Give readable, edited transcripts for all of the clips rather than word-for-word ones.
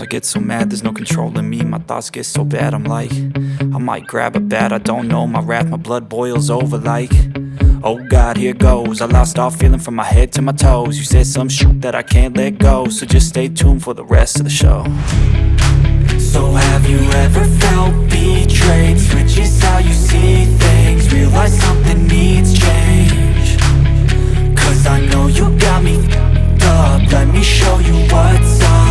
Sometimes I get so mad, there's no controlling me. My thoughts get so bad, I'm like, I might grab a bat, I don't know. My wrath, my blood boils over like, oh God, here goes. I lost all feeling from my head to my toes. You said some shit that I can't let go, so just stay tuned for the rest of the show. So have you ever felt betrayed? Switches how you see things, realize something needs change. Cause I know you got me f***ed up, let me show you what's up.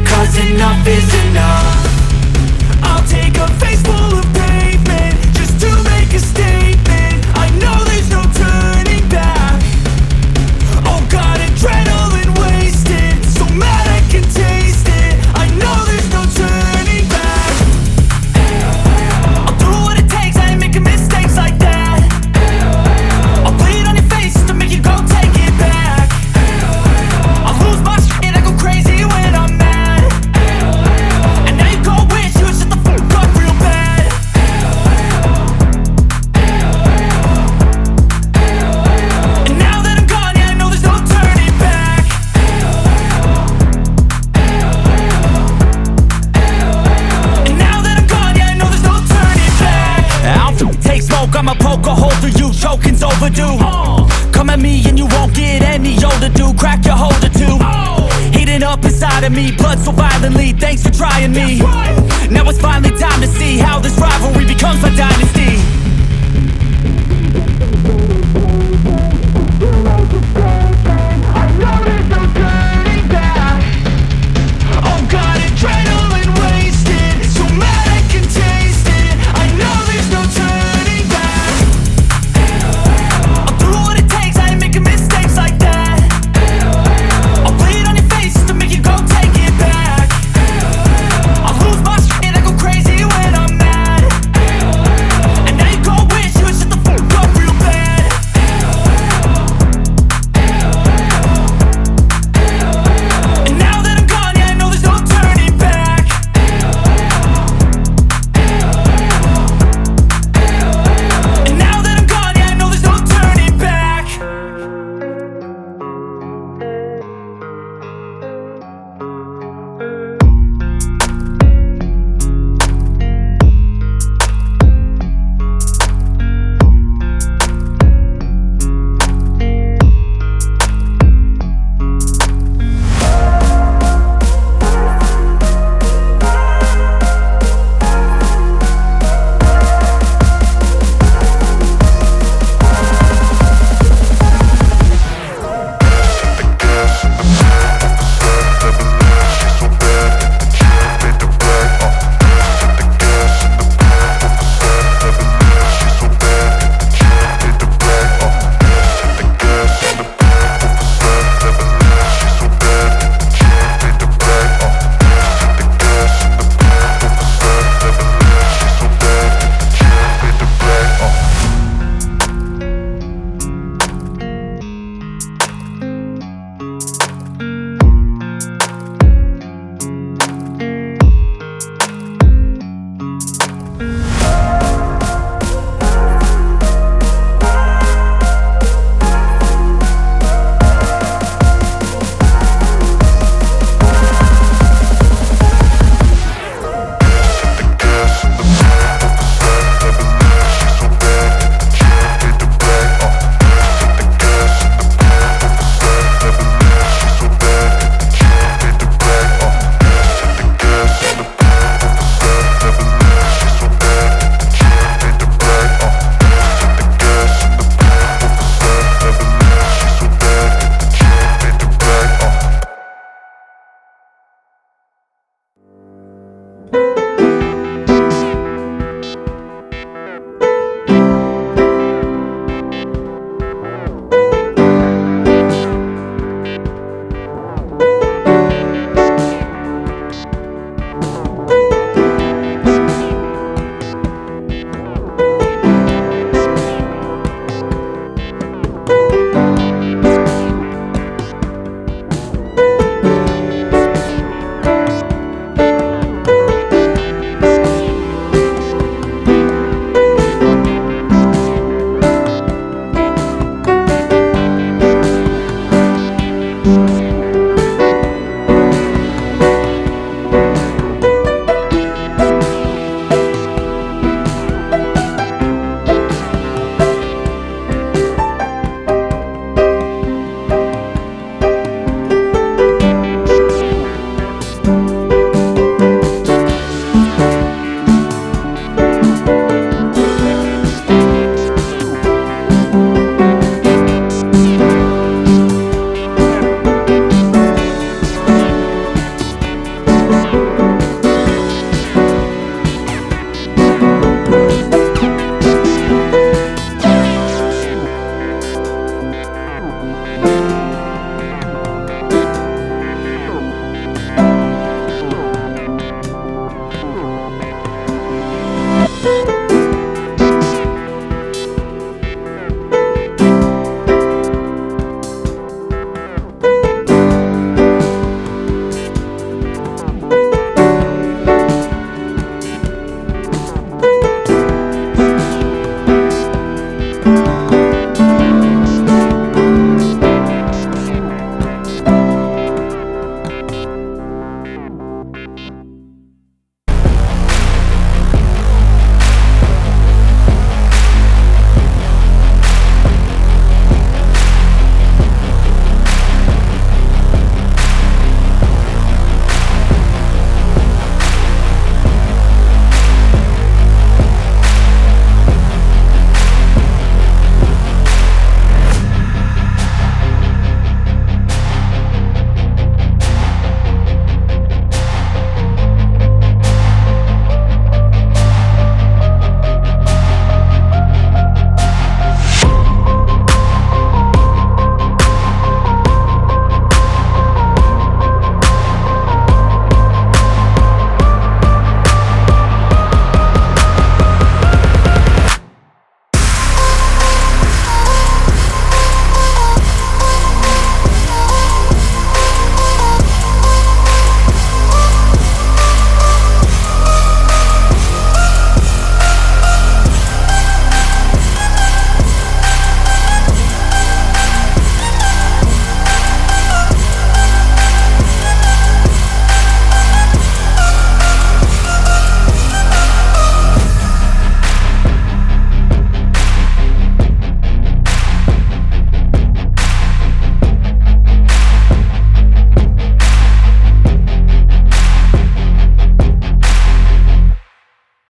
Cause enough is enough. I'll take a face full of pavement just to make a statement. I know there's no turning back. Oh God, adrenaline wasted, so mad I can taste it. I know there's no turning back. I'll do what it takes, I ain't making mistakes like that. I'll bleed on your face to make you go take it back. I'll lose my shit, I go crazy when I'm mad. And now you go wish you would shut the fuck up real bad. And now that I'm gone, yeah, I know there's no turning back. And now that I'm gone, yeah, I know there's no turning back. I don't take smoke, I'ma poke a hole through you, choking's overdue. Come at me and you won't get any older, dude. Crack your holder too. Heating up inside of me, blood so violently, thanks for trying me. Now it's finally time to see how this rivalry becomes a dynasty.